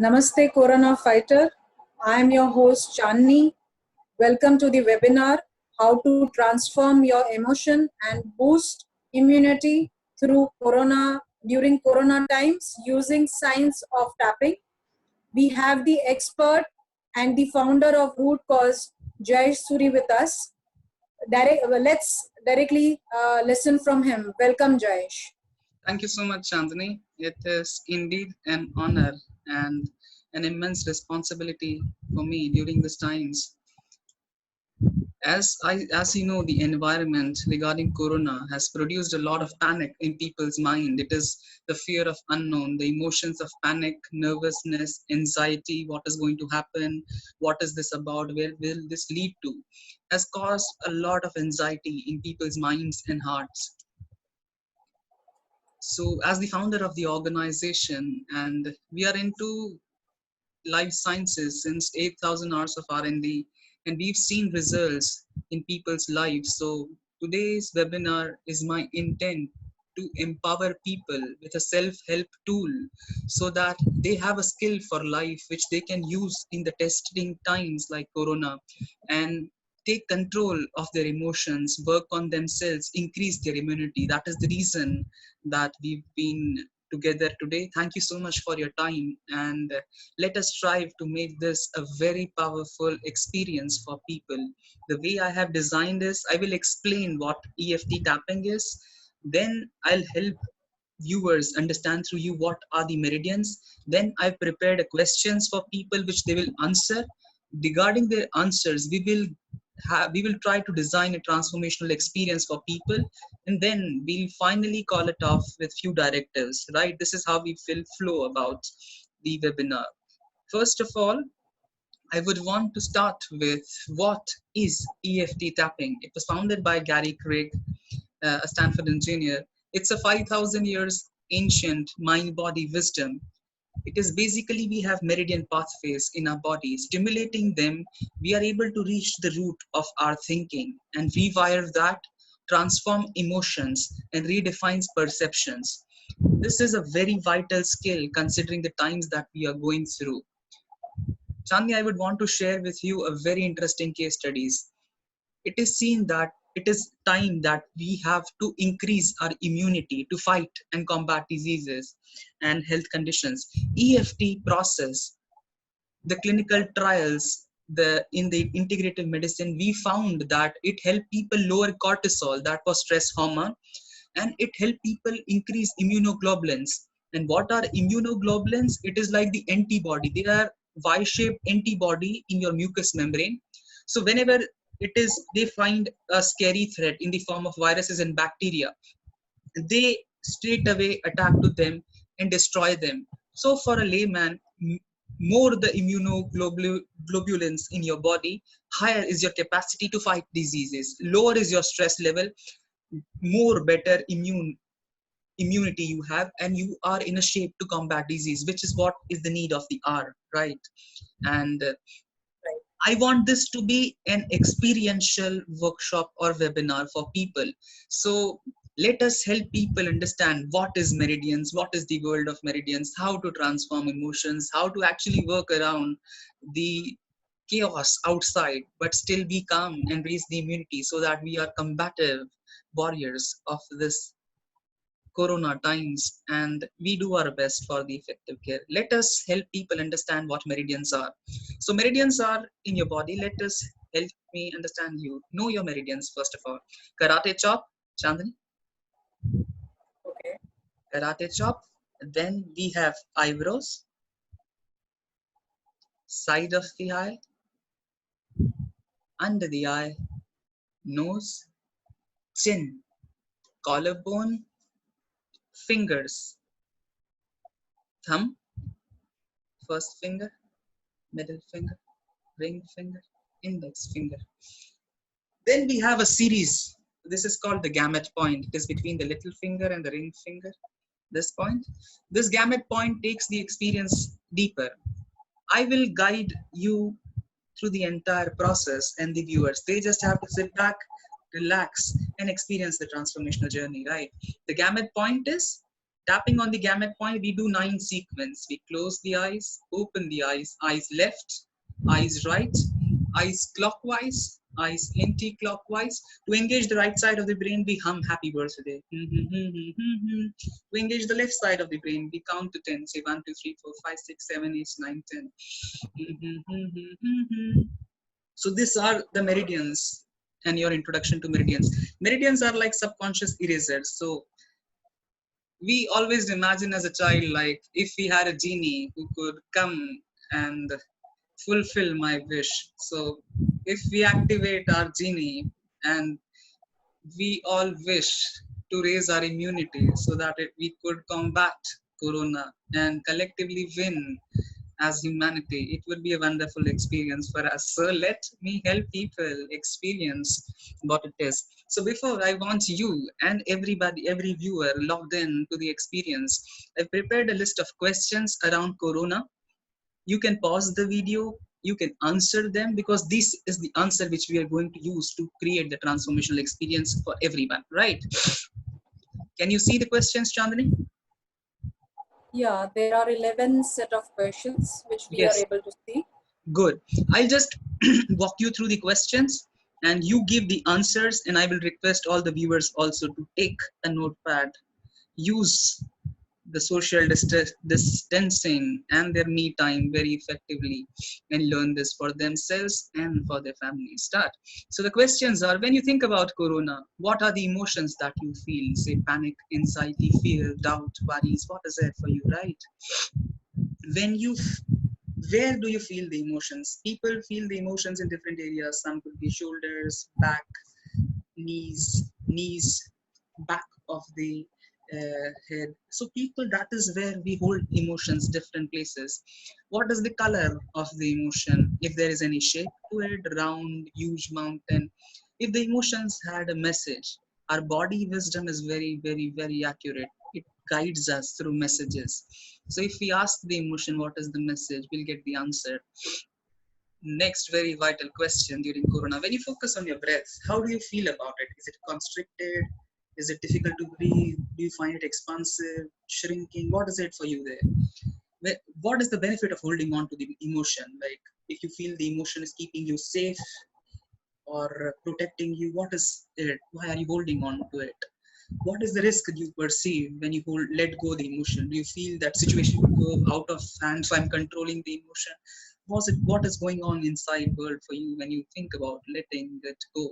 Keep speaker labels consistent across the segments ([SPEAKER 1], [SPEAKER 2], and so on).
[SPEAKER 1] Namaste Corona Fighter. I am your host Chandni. Welcome to the webinar How to Transform Your Emotion and Boost Immunity through Corona during Corona times using science of tapping. We have the expert and the founder of Root Cause, Jayesh Suri, with us. Let's directly listen from him. Welcome, Jayesh.
[SPEAKER 2] Thank you so much, Chandni. It is indeed an honor and an immense responsibility for me during these times. As you know, the environment regarding Corona has produced a lot of panic in people's mind. It is the fear of unknown, the emotions of panic, nervousness, anxiety. What is going to happen? What is this about? Where will this lead to? Has caused a lot of anxiety in people's minds and hearts. So as the founder of the organization, and we are into life sciences since 8,000 hours of R&D, and we've seen results in people's lives. So today's webinar is my intent to empower people with a self-help tool so that they have a skill for life which they can use in the testing times like Corona, and take control of their emotions, work on themselves, increase their immunity. That is the reason that we've been together today. Thank you so much for your time, and let us strive to make this a very powerful experience for people. The way I have designed this, I will explain what EFT tapping is, then I'll help viewers understand through you what are the meridians. Then I've prepared questions for people which they will answer. Regarding their answers, we will try to design a transformational experience for people, and then we'll finally call it off with few directives, right? This is how we will flow about the webinar. First of all, I would want to start with what is EFT tapping. It was founded by Gary Craig, a Stanford engineer. It's a 5,000 years ancient mind-body wisdom. It is basically, we have meridian pathways in our body. Stimulating them, we are able to reach the root of our thinking and rewire that, transform emotions, and redefines perceptions. This is a very vital skill considering the times that we are going through. Chandni, I would want to share with you a very interesting case studies. It is seen that it is time that we have to increase our immunity to fight and combat diseases and health conditions. EFT process, the clinical trials, in the integrative medicine, we found that it helped people lower cortisol, that was stress hormone, and it helped people increase immunoglobulins. And what are immunoglobulins? It is like the antibody. They are Y-shaped antibody in your mucous membrane. So whenever they find a scary threat in the form of viruses and bacteria, they straight away attack to them and destroy them. So for a layman, more the immunoglobulins in your body, higher is your capacity to fight diseases, lower is your stress level, more better immunity you have, and you are in a shape to combat disease, which is what is the need of the hour, right? And I want this to be an experiential workshop or webinar for people. So let us help people understand what is meridians, what is the world of meridians, how to transform emotions, how to actually work around the chaos outside, but still be calm and raise the immunity so that we are combative warriors of this Corona times, and we do our best for the effective care. Let us help people understand what meridians are. So meridians are in your body. Let us help me understand you. Know your meridians first of all. Karate chop, Chandani.
[SPEAKER 1] Okay.
[SPEAKER 2] Karate chop. Then we have eyebrows, side of the eye, under the eye, nose, chin, collarbone, fingers, thumb, first finger, middle finger, ring finger, index finger. Then we have a series. This is called the gamut point. It is between the little finger and the ring finger. This point. This gamut point takes the experience deeper. I will guide you through the entire process, and the viewers, they just have to sit back, relax, and experience the transformational journey, right? The gamut point is Tapping on the gamut point, we do 9 sequence. We close the eyes, open the eyes left, eyes right, eyes clockwise, eyes anti-clockwise. To engage the right side of the brain, we hum happy birthday. To engage the left side of the brain, we count to 10. Say 1, 2, 3, 4, 5, 6, 7, 8, 9, 10. So these are the meridians and your introduction to meridians. Meridians are like subconscious erasers. So we always imagine as a child, like if we had a genie who could come and fulfill my wish. So if we activate our genie and we all wish to raise our immunity so that we could combat corona and collectively win as humanity, it would be a wonderful experience for us. So let me help people experience what it is. So before I want you and everybody, every viewer logged in to the experience, I've prepared a list of questions around corona. You can pause the video, you can answer them, because this is the answer which we are going to use to create the transformational experience for everyone, right? Can you see the questions, Chandani?
[SPEAKER 1] Yeah, there are 11 set of questions which we are
[SPEAKER 2] Yes.
[SPEAKER 1] able to see.
[SPEAKER 2] Good. I'll just walk you through the questions and you give the answers, and I will request all the viewers also to take a notepad, use the social distancing and their me time very effectively, and learn this for themselves and for their family. Start. So the questions are: when you think about corona, what are the emotions that you feel? Say panic, anxiety, fear, doubt, worries. What is it for you, right? When you Where do you feel the emotions? People feel the emotions in different areas. Some could be shoulders, back, knees, back of the head. So people, that is where we hold emotions, different places. What is the color of the emotion? If there is any shape to it, round, huge mountain. If the emotions had a message, our body wisdom is very, very, very accurate. It guides us through messages. So if we ask the emotion, what is the message, we'll get the answer. Next, very vital question during corona: when you focus on your breath, how do you feel about it? Is it constricted? Is it difficult to breathe? Do you find it expansive, shrinking? What is it for you there? What is the benefit of holding on to the emotion? Like, if you feel the emotion is keeping you safe or protecting you, what is it? Why are you holding on to it? What is the risk you perceive when you let go the emotion? Do you feel that situation could go out of hand, so I'm controlling the emotion? What is going on inside world for you when you think about letting it go?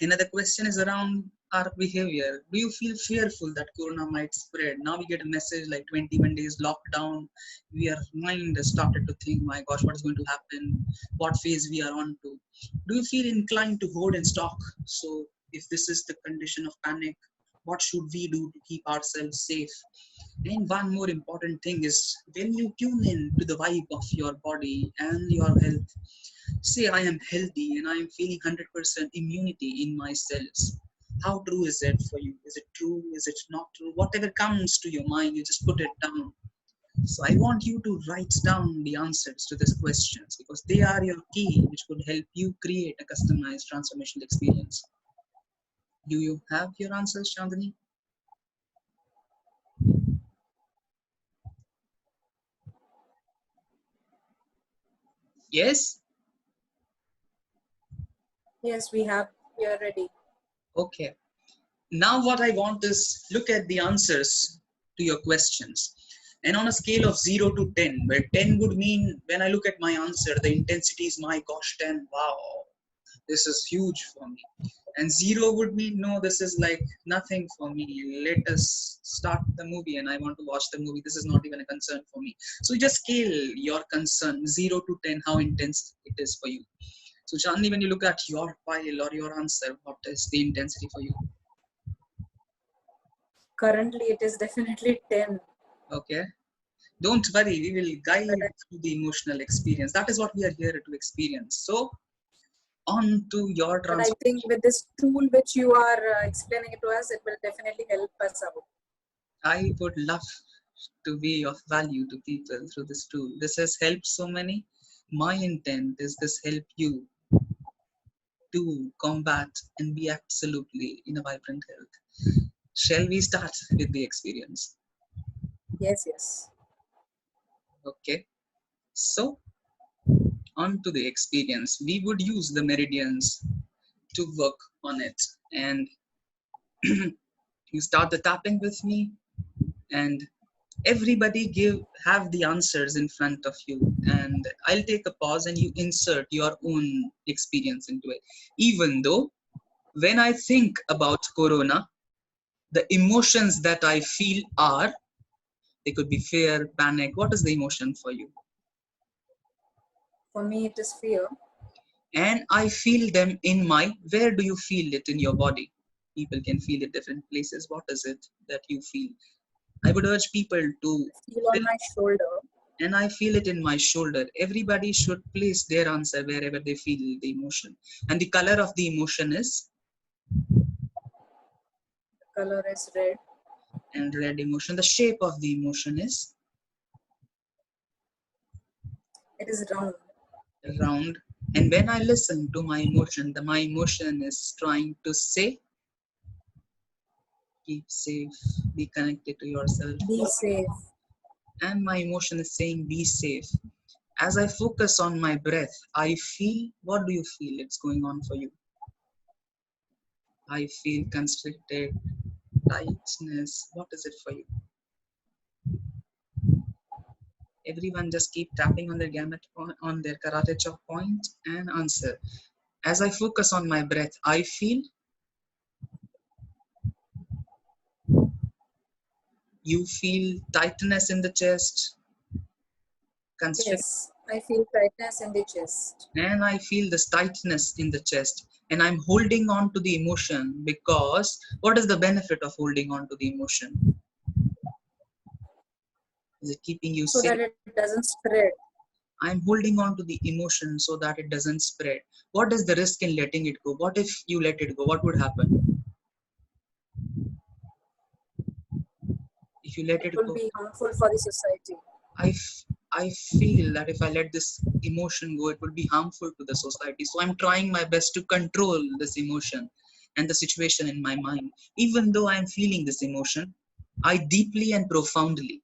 [SPEAKER 2] Another question is around our behavior. Do you feel fearful that corona might spread? Now we get a message like 21 days lockdown. Our mind has started to think, my gosh, what is going to happen? What phase we are on to? Do you feel inclined to hoard and stock? So if this is the condition of panic, what should we do to keep ourselves safe? And one more important thing is, when you tune in to the vibe of your body and your health, say I am healthy and I am feeling 100% immunity in my cells. How true is it for you? Is it true? Is it not true? Whatever comes to your mind, you just put it down. So I want you to write down the answers to these questions, because they are your key, which could help you create a customized transformational experience. Do you have your answers, Chandani? Yes?
[SPEAKER 1] Yes, we have. We are ready.
[SPEAKER 2] Okay. Now what I want is look at the answers to your questions. And on a scale of 0 to 10, where 10 would mean when I look at my answer, the intensity is my gosh, 10, wow, this is huge for me. And 0 would mean no, this is like nothing for me. Let us start the movie and I want to watch the movie. This is not even a concern for me. So just scale your concern 0 to 10, how intense it is for you. So Chandni, when you look at your file or your answer, what is the intensity for you?
[SPEAKER 1] Currently, it is definitely 10.
[SPEAKER 2] Okay. Don't worry, we will guide through the emotional experience. That is what we are here to experience. So, on to your
[SPEAKER 1] But I
[SPEAKER 2] transformation.
[SPEAKER 1] think with this tool which you are explaining it to us, it will definitely help us out.
[SPEAKER 2] I would love to be of value to people through this tool. This has helped so many. My intent is this help you to combat and be absolutely in a vibrant health. Shall we start with the experience?
[SPEAKER 1] Yes, yes.
[SPEAKER 2] Okay. So, on to the experience. We would use the meridians to work on it. And you start the tapping with me, and everybody have the answers in front of you, and I'll take a pause and you insert your own experience into it. Even though when I think about corona, the emotions that I feel are, they could be fear, panic. What is the emotion for you?
[SPEAKER 1] For me, it is fear.
[SPEAKER 2] And I feel them in my, where do you feel it in your body? People can feel it different places. What is it that you feel? I would urge people to
[SPEAKER 1] I feel on my shoulder.
[SPEAKER 2] and I feel it in my shoulder. Everybody should place their answer wherever they feel the emotion. And the color of the emotion is,
[SPEAKER 1] The color is red.
[SPEAKER 2] and red emotion. The shape of the emotion is
[SPEAKER 1] It is round.
[SPEAKER 2] round. And when I listen to my emotion, my emotion is trying to say, keep safe, be connected to yourself.
[SPEAKER 1] Be safe.
[SPEAKER 2] And my emotion is saying, be safe. As I focus on my breath, I feel, what do you feel it's going on for you? I feel constricted, tightness. What is it for you? Everyone just keep tapping on their gamut on their karate chop point and answer. As I focus on my breath, I feel, you feel tightness in the chest, constrict,
[SPEAKER 1] Yes, I feel tightness in the chest.
[SPEAKER 2] and I feel this tightness in the chest. And I'm holding on to the emotion because what is the benefit of holding on to the emotion? Is it keeping you
[SPEAKER 1] So
[SPEAKER 2] safe?
[SPEAKER 1] that it doesn't spread.
[SPEAKER 2] I'm holding on to the emotion so that it doesn't spread. What is the risk in letting it go? What if you let it go? What would happen if you let
[SPEAKER 1] It
[SPEAKER 2] it
[SPEAKER 1] will
[SPEAKER 2] go?
[SPEAKER 1] be harmful for the society.
[SPEAKER 2] I feel that if I let this emotion go, it would be harmful to the society. So I'm trying my best to control this emotion and the situation in my mind. Even though I'm feeling this emotion, I deeply and profoundly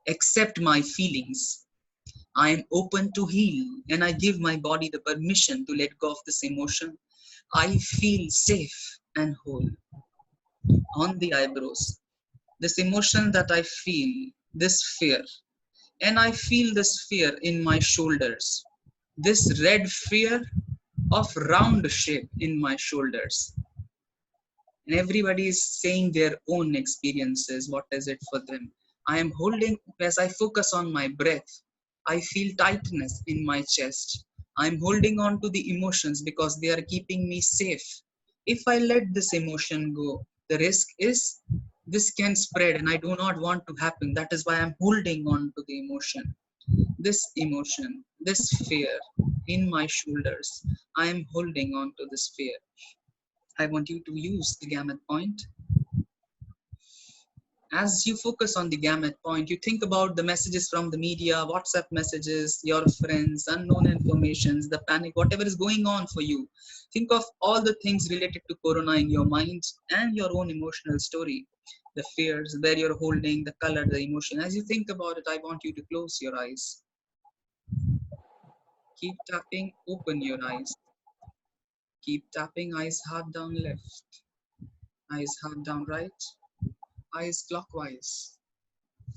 [SPEAKER 2] accept my feelings. I am open to heal and I give my body the permission to let go of this emotion. I feel safe and whole on the eyebrows. This emotion that I feel, this fear, and I feel this fear in my shoulders. This red fear of round shape in my shoulders. And everybody is saying their own experiences. What is it for them? I am holding, as I focus on my breath, I feel tightness in my chest. I'm holding on to the emotions because they are keeping me safe. If I let this emotion go, the risk is this can spread and I do not want to happen. That is why I'm holding on to the emotion. This emotion, this fear in my shoulders, I am holding on to this fear. I want you to use the gamut point. As you focus on the gamut point, you think about the messages from the media, WhatsApp messages, your friends, unknown informations, the panic, whatever is going on for you. Think of all the things related to Corona in your mind and your own emotional story. The fears, where you're holding, the color, the emotion. As you think about it, I want you to close your eyes. Keep tapping, open your eyes. Keep tapping, eyes half down left, eyes half down right, eyes clockwise,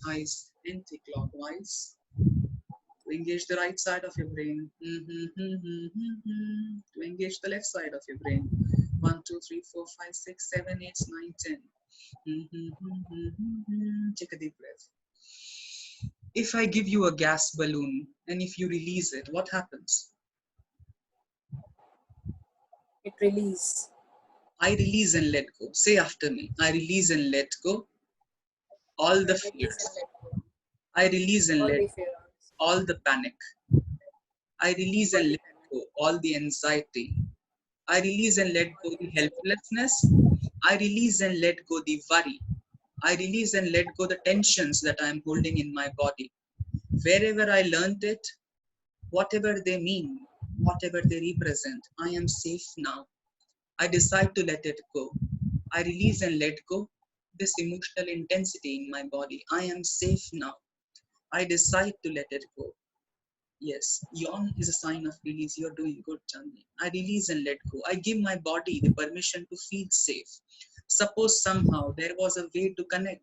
[SPEAKER 2] eyes anti-clockwise. To engage the right side of your brain. To engage the left side of your brain. 1, 2, 3, 4, 5, 6, 7, 8, 9, 10. Take a deep breath. If I give you a gas balloon and if you release it, what happens?
[SPEAKER 1] It release.
[SPEAKER 2] I release and let go. Say after me. I release and let go all
[SPEAKER 1] I
[SPEAKER 2] the
[SPEAKER 1] release and
[SPEAKER 2] fears.
[SPEAKER 1] let go.
[SPEAKER 2] I release and
[SPEAKER 1] All
[SPEAKER 2] let
[SPEAKER 1] the
[SPEAKER 2] go
[SPEAKER 1] fears.
[SPEAKER 2] all the panic. I release
[SPEAKER 1] All
[SPEAKER 2] and
[SPEAKER 1] the
[SPEAKER 2] let
[SPEAKER 1] panic.
[SPEAKER 2] go all the anxiety. I release and let
[SPEAKER 1] All
[SPEAKER 2] go
[SPEAKER 1] the
[SPEAKER 2] the
[SPEAKER 1] anxiety.
[SPEAKER 2] helplessness. I release and let go the worry. I release and let go the tensions that I am holding in my body. Wherever I learned it, whatever they mean, whatever they represent, I am safe now. I decide to let it go. I release and let go this emotional intensity in my body. I am safe now. I decide to let it go. Yes, yawn is a sign of release. You're doing good, Chandni. I release and let go. I give my body the permission to feel safe. Suppose somehow there was a way to connect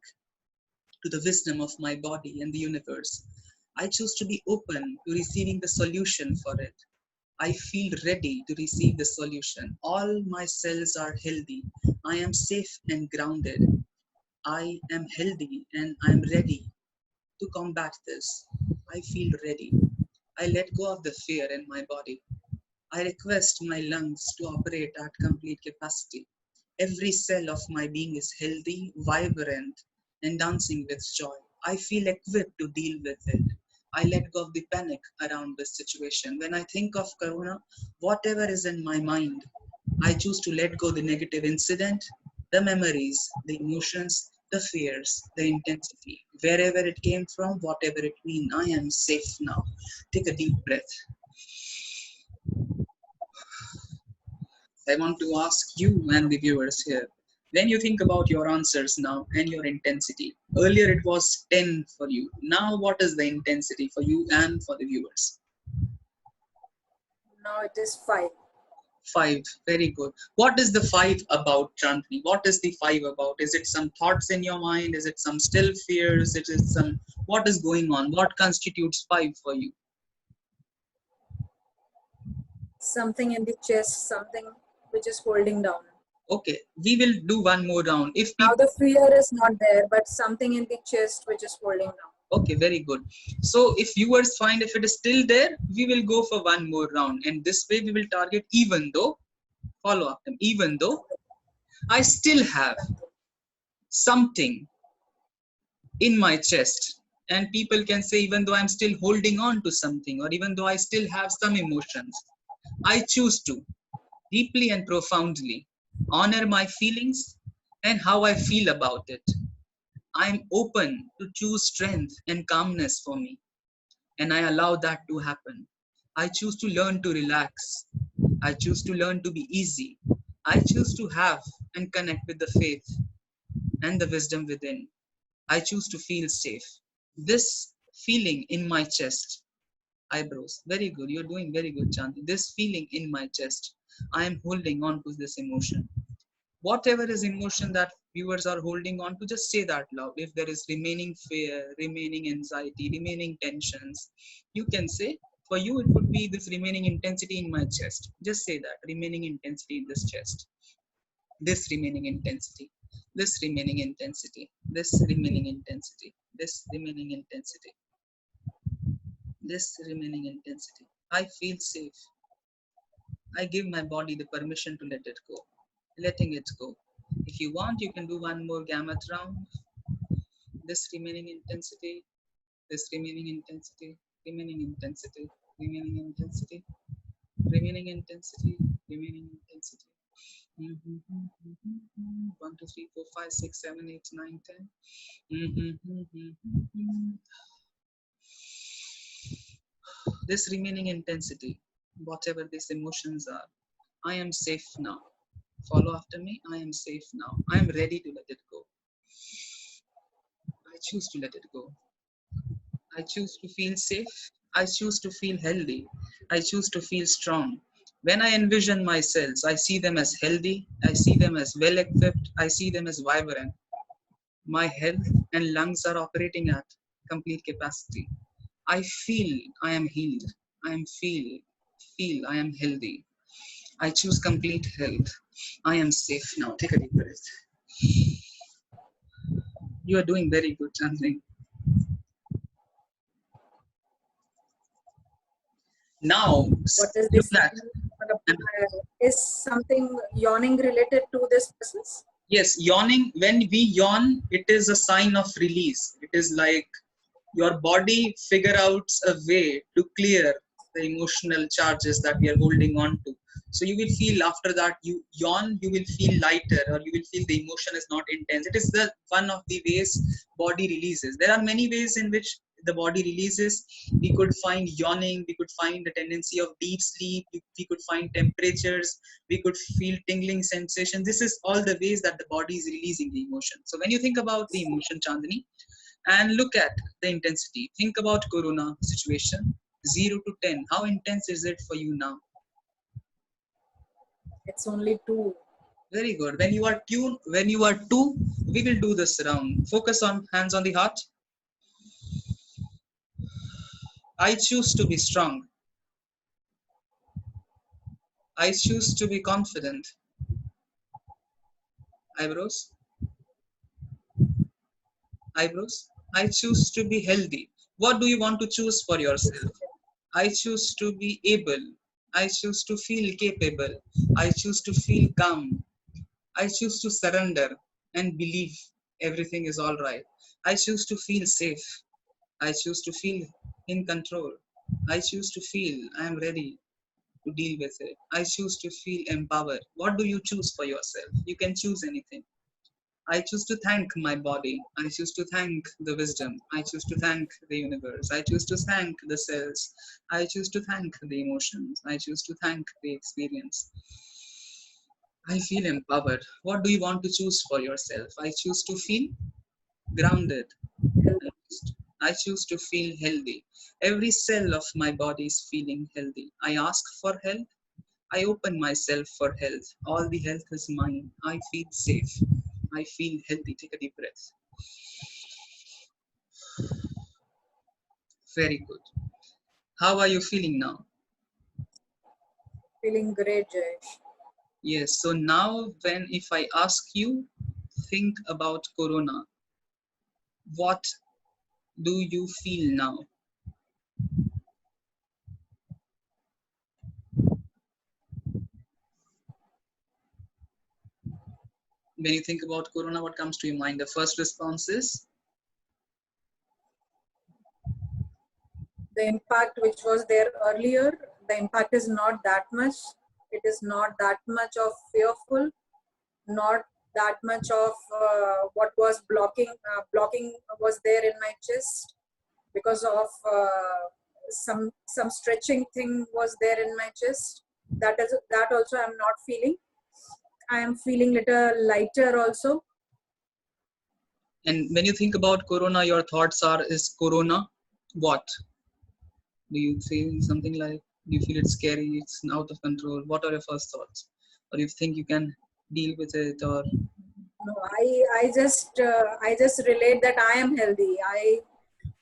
[SPEAKER 2] to the wisdom of my body and the universe. I choose to be open to receiving the solution for it. I feel ready to receive the solution. All my cells are healthy. I am safe and grounded. I am healthy and I'm ready to combat this. I feel ready. I let go of the fear in my body. I request my lungs to operate at complete capacity. Every cell of my being is healthy, vibrant, and dancing with joy. I feel equipped to deal with it. I let go of the panic around this situation. When I think of Corona, whatever is in my mind, I choose to let go the negative incident, the memories, the emotions, the fears, the intensity. Wherever it came from, whatever it means, I am safe now. Take a deep breath. I want to ask you and the viewers here. When you think about your answers now and your intensity, earlier it was 10 for you. Now, what is the intensity for you and for the viewers?
[SPEAKER 1] Now it is 5.
[SPEAKER 2] 5. Very good. What is the 5 about, Chandni? What is the 5 about? Is it some thoughts in your mind? Is it some still fears? Is it some, what is going on? What constitutes 5 for you?
[SPEAKER 1] Something in the chest, something which is holding down.
[SPEAKER 2] Okay, we will do one more round. If
[SPEAKER 1] Now
[SPEAKER 2] people
[SPEAKER 1] the fear is not there, but something in the chest which is holding down.
[SPEAKER 2] Okay, very good. So if viewers find if it is still there, we will go for one more round. And this way we will target even though, follow up them, even though I still have something in my chest. And people can say, even though I'm still holding on to something, or even though I still have some emotions, I choose to deeply and profoundly honor my feelings and how I feel about it. I'm open to choose strength and calmness for me, and I allow that to happen. I choose to learn to relax. I choose to learn to be easy. I choose to have and connect with the faith and the wisdom within. I choose to feel safe. This feeling in my chest, eyebrows, very good. You're doing very good, Chanti. This feeling in my chest, I am holding on to this emotion. Whatever is emotion that viewers are holding on to, just say that loud. If there is remaining fear, remaining anxiety, remaining tensions, you can say, for you it would be this remaining intensity in my chest. Just say that, remaining intensity in this chest, this remaining intensity, this remaining intensity, this remaining intensity, this remaining intensity, this remaining intensity. I feel safe. I give my body the permission to let it go, letting it go. If you want, you can do one more gamut round. This remaining intensity, this remaining intensity, remaining intensity, remaining intensity, remaining intensity, remaining intensity. 1, 2, 3, 4, 5, 6, 7, 8, 9, 10. This remaining intensity, whatever these emotions are, I am safe now. Follow after me. I am safe now. I am ready to let it go. I choose to let it go. I choose to feel safe. I choose to feel healthy. I choose to feel strong. When I envision my cells, I see them as healthy. I see them as well equipped. I see them as vibrant. My health and lungs are operating at complete capacity. I feel I am healed. I am feel I am healthy. I choose complete health. I am safe now. Take a deep breath. You are doing very good, Chandni. Now,
[SPEAKER 1] What is
[SPEAKER 2] look
[SPEAKER 1] this?
[SPEAKER 2] at.
[SPEAKER 1] Is something yawning related to this process?
[SPEAKER 2] Yes, yawning, when we yawn, it is a sign of release. It is like your body figure out a way to clear the emotional charges that we are holding on to. So you will feel after that you yawn, you will feel lighter, or you will feel the emotion is not intense. It is the one of the ways body releases. There are many ways in which the body releases. We could find yawning, we could find the tendency of deep sleep, we could find temperatures, we could feel tingling sensation. This is all the ways that the body is releasing the emotion. So when you think about the emotion, Chandani, and look at the intensity, think about corona situation, 0 to 10, how intense is it for you now?
[SPEAKER 1] It's only 2.
[SPEAKER 2] Very good. When you are two, we will do this round. Focus on hands on the heart. I choose to be strong. I choose to be confident. Eyebrows. Eyebrows. I choose to be healthy. What do you want to choose for yourself? I choose to be able. I choose to feel capable. I choose to feel calm. I choose to surrender and believe everything is all right. I choose to feel safe. I choose to feel in control. I choose to feel I am ready to deal with it. I choose to feel empowered. What do you choose for yourself? You can choose anything. I choose to thank my body. I choose to thank the wisdom. I choose to thank the universe. I choose to thank the cells. I choose to thank the emotions. I choose to thank the experience. I feel empowered. What do you want to choose for yourself? I choose to feel grounded. I choose to feel healthy. Every cell of my body is feeling healthy. I ask for health. I open myself for health. All the health is mine. I feel safe. I feel healthy. Take a deep breath. Very good. How are you feeling now?
[SPEAKER 1] Feeling great, Jayesh.
[SPEAKER 2] Yes. So now, if I ask you, think about Corona. What do you feel now? When you think about Corona, what comes to your mind? The first response is
[SPEAKER 1] The impact which was there earlier, the impact is not that much. It is not that much of fearful, not that much of what was blocking was there in my chest because of some stretching thing was there in my chest. That also I'm not feeling. I am feeling little lighter also.
[SPEAKER 2] And when you think about Corona, your thoughts are, is Corona what? Do you feel something like, do you feel it's scary, it's out of control? What are your first thoughts? Or you think you can deal with it, or
[SPEAKER 1] No, I just relate that I am healthy.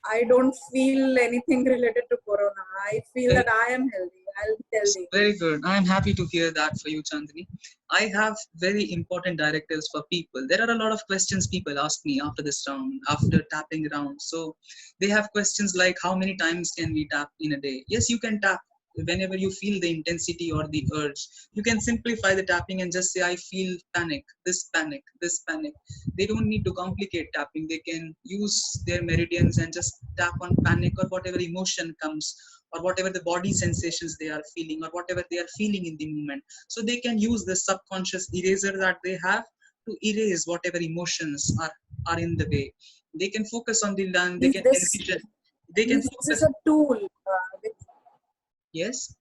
[SPEAKER 1] I don't feel anything related to corona. I feel
[SPEAKER 2] very,
[SPEAKER 1] that I am healthy. I'll be healthy.
[SPEAKER 2] very good. I am happy to hear that for you, Chandani. I have very important directives for people. There are a lot of questions people ask me after this round, after tapping around. So they have questions like, how many times can we tap in a day? Yes, you can tap whenever you feel the intensity or the urge. You can simplify the tapping and just say, I feel panic, this panic. They don't need to complicate tapping. They can use their meridians and just tap on panic or whatever emotion comes, or whatever the body sensations they are feeling, or whatever they are feeling in the moment. So they can use the subconscious eraser that they have to erase whatever emotions are in the way. They can focus on the land. They
[SPEAKER 1] Means
[SPEAKER 2] can
[SPEAKER 1] this
[SPEAKER 2] envision. They can
[SPEAKER 1] means this is
[SPEAKER 2] focus.
[SPEAKER 1] a tool. Which
[SPEAKER 2] Yes.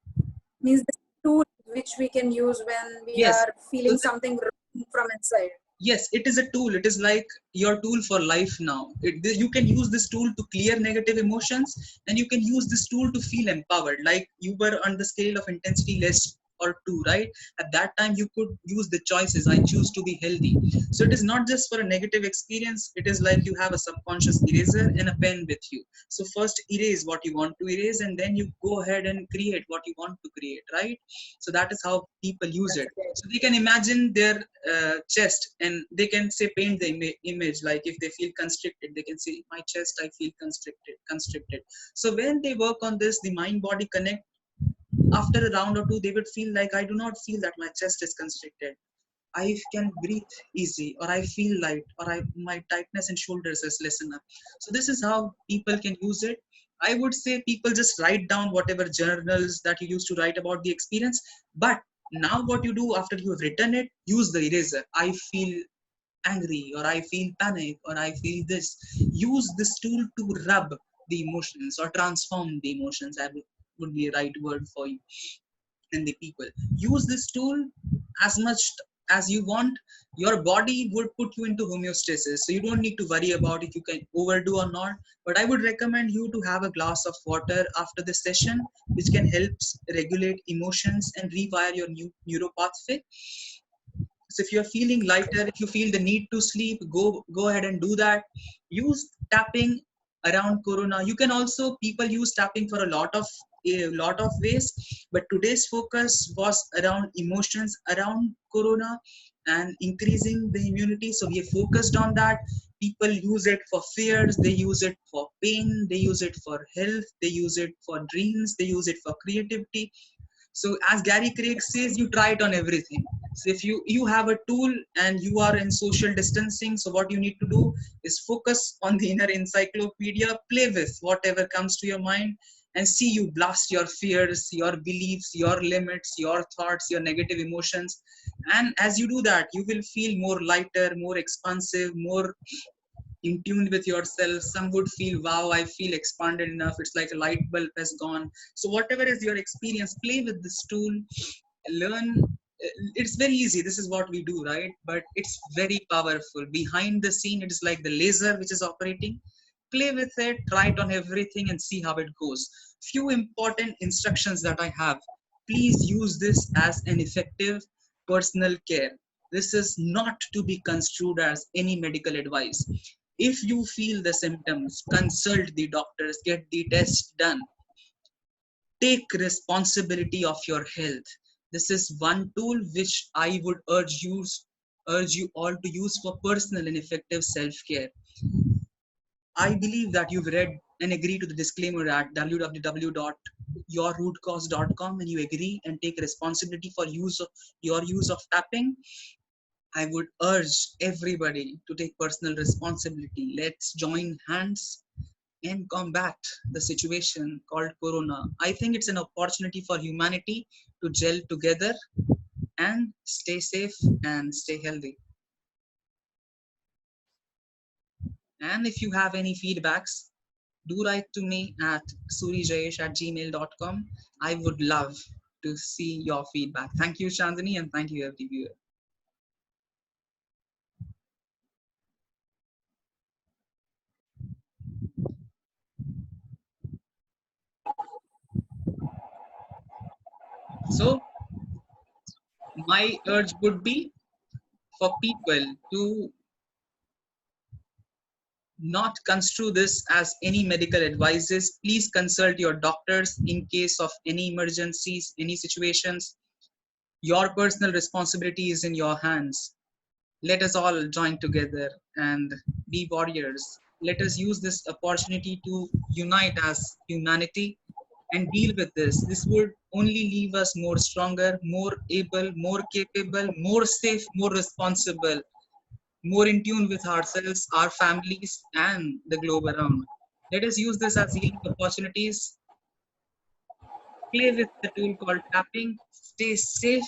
[SPEAKER 1] means this tool which we can use when we
[SPEAKER 2] Yes.
[SPEAKER 1] are
[SPEAKER 2] So
[SPEAKER 1] feeling something wrong from inside.
[SPEAKER 2] yes, it is a tool. It is like your tool for life now. You can use this tool to clear negative emotions, and you can use this tool to feel empowered. Like you were on the scale of intensity less or two, right? At that time, you could use the choices. I choose to be healthy. So it is not just for a negative experience. It is like you have a subconscious eraser and a pen with you. So first erase what you want to erase, and then you go ahead and create what you want to create, right? So that is how people use
[SPEAKER 1] That's
[SPEAKER 2] it.
[SPEAKER 1] great.
[SPEAKER 2] So they can imagine their chest, and they can say paint the image. Like if they feel constricted, they can say my chest, I feel constricted. So when they work on this, the mind body connect. After a round or two, they would feel like, I do not feel that my chest is constricted. I can breathe easy, or I feel light, or my tightness in shoulders is lessen up. So this is how people can use it. I would say people just write down whatever journals that you used to write about the experience. But now what you do after you have written it, use the eraser. I feel angry, or I feel panic, or I feel this. Use this tool to rub. the emotions or transform the emotions. Would be a right word for you and the people. Use this tool as much as you want. Your body would put you into homeostasis, so you don't need to worry about if you can overdo or not. But I would recommend you to have a glass of water after the session, which can help regulate emotions and rewire your new neuropathway. So if you're feeling lighter, if you feel the need to sleep, go ahead and do that. Use tapping around corona. You can also, people use tapping for a lot of ways, but today's focus was around emotions around corona and increasing the immunity. So we are focused on that. People use it for fears, they use it for pain, they use it for health, they use it for dreams, they use it for creativity. So as Gary Craig says, you try it on everything. So if you have a tool and you are in social distancing, so what you need to do is focus on the inner encyclopedia, play with whatever comes to your mind, and see you blast your fears, your beliefs, your limits, your thoughts, your negative emotions. And as you do that, you will feel more lighter, more expansive, more in tune with yourself. Some would feel, wow, I feel expanded enough, it's like a light bulb has gone. So whatever is your experience, play with this tool, learn. It's very easy, this is what we do, right? But it's very powerful. Behind the scene, it is like the laser which is operating. Play with it, try it on everything, and see how it goes. Few important instructions that I have: please use this as an effective personal care. This is not to be construed as any medical advice. If you feel the symptoms, consult the doctors, get the test done. Take responsibility of your health. This is one tool which I would urge you all to use for personal and effective self-care. I believe that you've read and agree to the disclaimer at www.yourrootcause.com, and you agree and take responsibility for your use of tapping. I would urge everybody to take personal responsibility. Let's join hands and combat the situation called Corona. I think it's an opportunity for humanity to gel together and stay safe and stay healthy. And if you have any feedbacks, do write to me at surijayesh@gmail.com. I would love to see your feedback. Thank you, Chandani, and thank you, every viewer. So, my urge would be for people to not construe this as any medical advices. Please consult your doctors in case of any emergencies, any situations. Your personal responsibility is in your hands. Let us all join together and be warriors. Let us use this opportunity to unite as humanity and deal with this. This would only leave us more stronger, more able, more capable, more safe, more responsible, more in tune with ourselves, our families, and the globe around. Let us use this as healing opportunities. Play with the tool called tapping. Stay safe,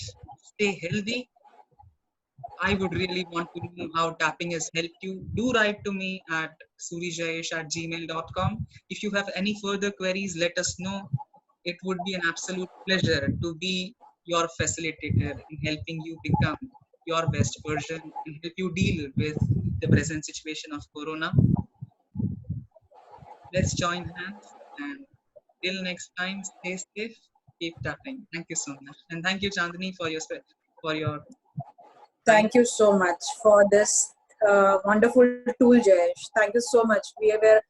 [SPEAKER 2] stay healthy. I would really want to know how tapping has helped you. Do write to me at surijayesh@gmail.com. If you have any further queries, let us know. It would be an absolute pleasure to be your facilitator in helping you become your best version and help you deal with the present situation of Corona. Let's join hands, and till next time, stay safe, keep tapping. Thank you so much. And thank you, Chandani, for your time.
[SPEAKER 1] Thank you so much for this wonderful tool, Jayesh. Thank you so much. We're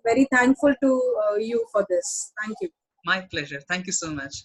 [SPEAKER 1] very thankful to you for this. Thank you.
[SPEAKER 2] My pleasure. Thank you so much.